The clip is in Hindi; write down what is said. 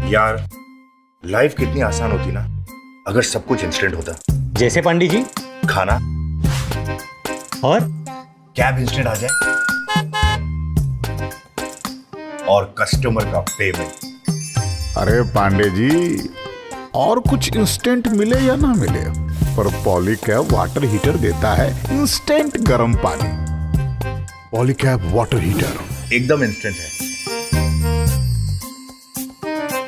यार लाइफ कितनी आसान होती ना अगर सब कुछ इंस्टेंट होता। जैसे पंडित जी? खाना और कैब इंस्टेंट आ जाए और कस्टमर का पेमेंट। अरे पांडे जी, और कुछ इंस्टेंट मिले या ना मिले, पर पॉलीकैब वाटर हीटर देता है इंस्टेंट गर्म पानी। पॉलीकैब वाटर हीटर एकदम इंस्टेंट है।